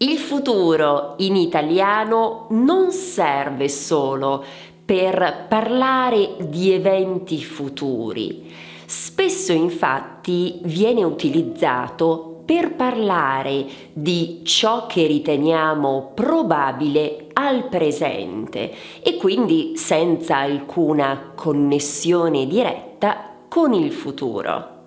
Il futuro in italiano non serve solo per parlare di eventi futuri. Spesso infatti viene utilizzato per parlare di ciò che riteniamo probabile al presente e quindi senza alcuna connessione diretta con il futuro.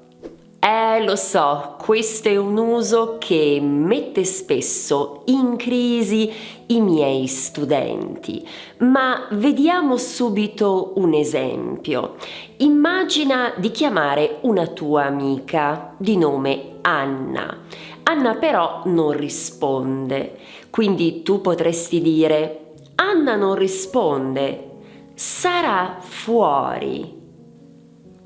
Lo so, questo è un uso che mette spesso in crisi i miei studenti, ma vediamo subito un esempio. Immagina di chiamare una tua amica di nome Anna. Anna però non risponde, quindi tu potresti dire: Anna non risponde, sarà fuori.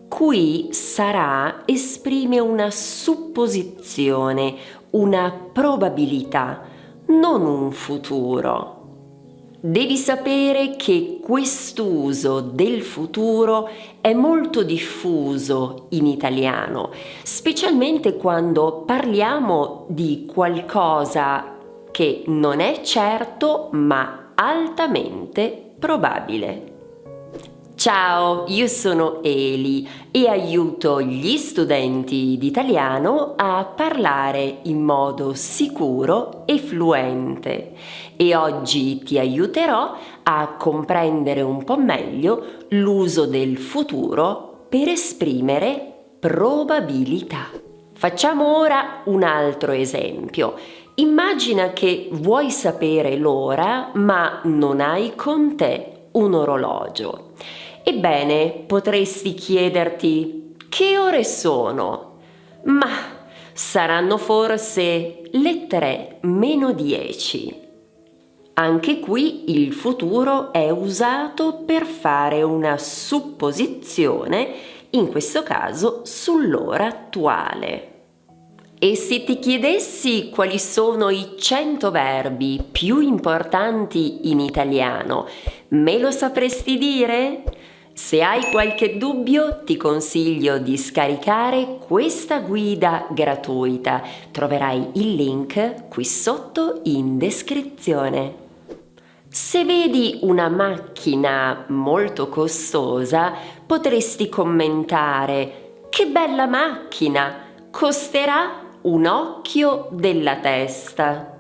Qui sarà esprime una supposizione, una probabilità, non un futuro. Devi sapere che quest'uso del futuro è molto diffuso in italiano, specialmente quando parliamo di qualcosa che non è certo ma altamente probabile. Ciao, io sono Eli e aiuto gli studenti di italiano a parlare in modo sicuro e fluente e oggi ti aiuterò a comprendere un po' meglio l'uso del futuro per esprimere probabilità. Facciamo ora un altro esempio. Immagina che vuoi sapere l'ora ma non hai con te un orologio. Ebbene, potresti chiederti: che ore sono? Ma saranno forse le 3 meno 10. Anche qui il futuro è usato per fare una supposizione, in questo caso sull'ora attuale. E se ti chiedessi quali sono i 100 verbi più importanti in italiano, me lo sapresti dire? Se hai qualche dubbio, ti consiglio di scaricare questa guida gratuita. Troverai il link qui sotto in descrizione. Se vedi una macchina molto costosa, potresti commentare: che bella macchina! Costerà un occhio della testa.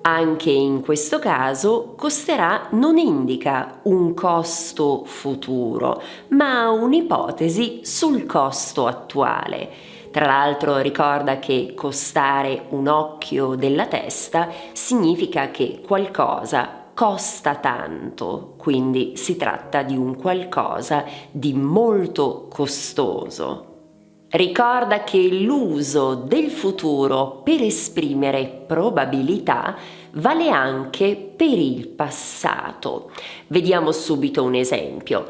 Anche in questo caso costerà non indica un costo futuro, ma un'ipotesi sul costo attuale. Tra l'altro ricorda che costare un occhio della testa significa che qualcosa costa tanto, quindi si tratta di un qualcosa di molto costoso. Ricorda che l'uso del futuro per esprimere probabilità vale anche per il passato. Vediamo subito un esempio.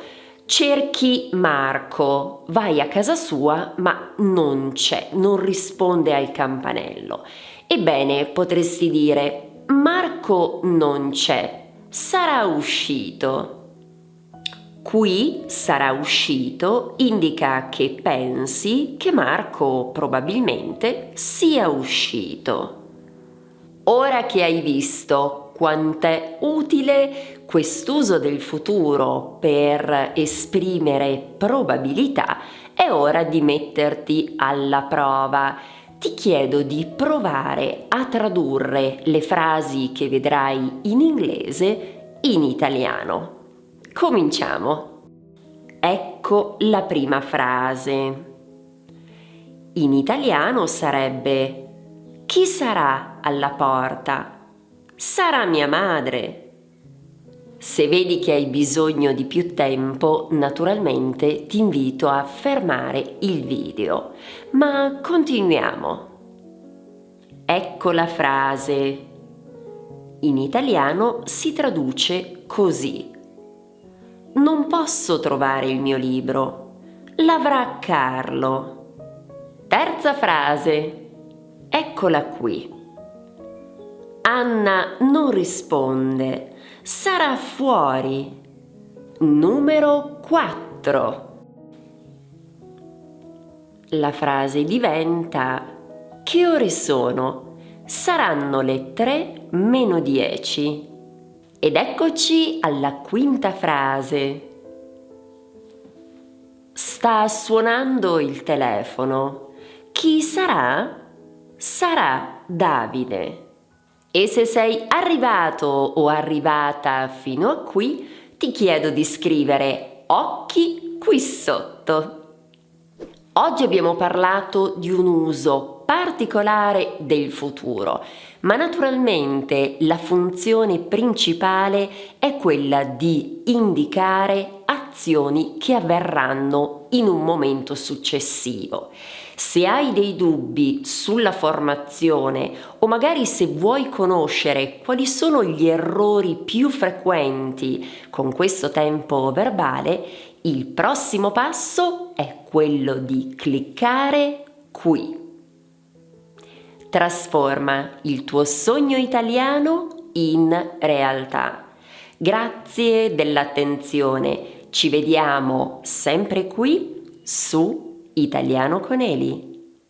Cerchi Marco, vai a casa sua ma non c'è, non risponde al campanello. Ebbene, potresti dire: Marco non c'è, sarà uscito. Qui sarà uscito indica che pensi che Marco probabilmente sia uscito. Ora che hai visto quant'è utile quest'uso del futuro per esprimere probabilità, è ora di metterti alla prova. Ti chiedo di provare a tradurre le frasi che vedrai in inglese in italiano. Cominciamo. Ecco la prima frase. In italiano sarebbe: chi sarà alla porta? Sarà mia madre. Se vedi che hai bisogno di più tempo, naturalmente ti invito a fermare il video, ma continuiamo. Ecco la frase. In italiano si traduce così: non posso trovare il mio libro, l'avrà Carlo. Terza frase, eccola qui. Anna non risponde, sarà fuori. Numero 4. La frase diventa: che ore sono? saranno le 3 meno 10. Ed eccoci alla quinta frase. Sta suonando il telefono. Chi sarà? Sarà Davide. E se sei arrivato o arrivata fino a qui, ti chiedo di scrivere occhi qui sotto. Oggi abbiamo parlato di un uso particolare del futuro, ma naturalmente la funzione principale è quella di indicare azioni che avverranno in un momento successivo. Se hai dei dubbi sulla formazione o magari se vuoi conoscere quali sono gli errori più frequenti con questo tempo verbale, il prossimo passo è quello di cliccare qui. Trasforma il tuo sogno italiano in realtà. Grazie dell'attenzione. Ci vediamo sempre qui su Italiano con Eli.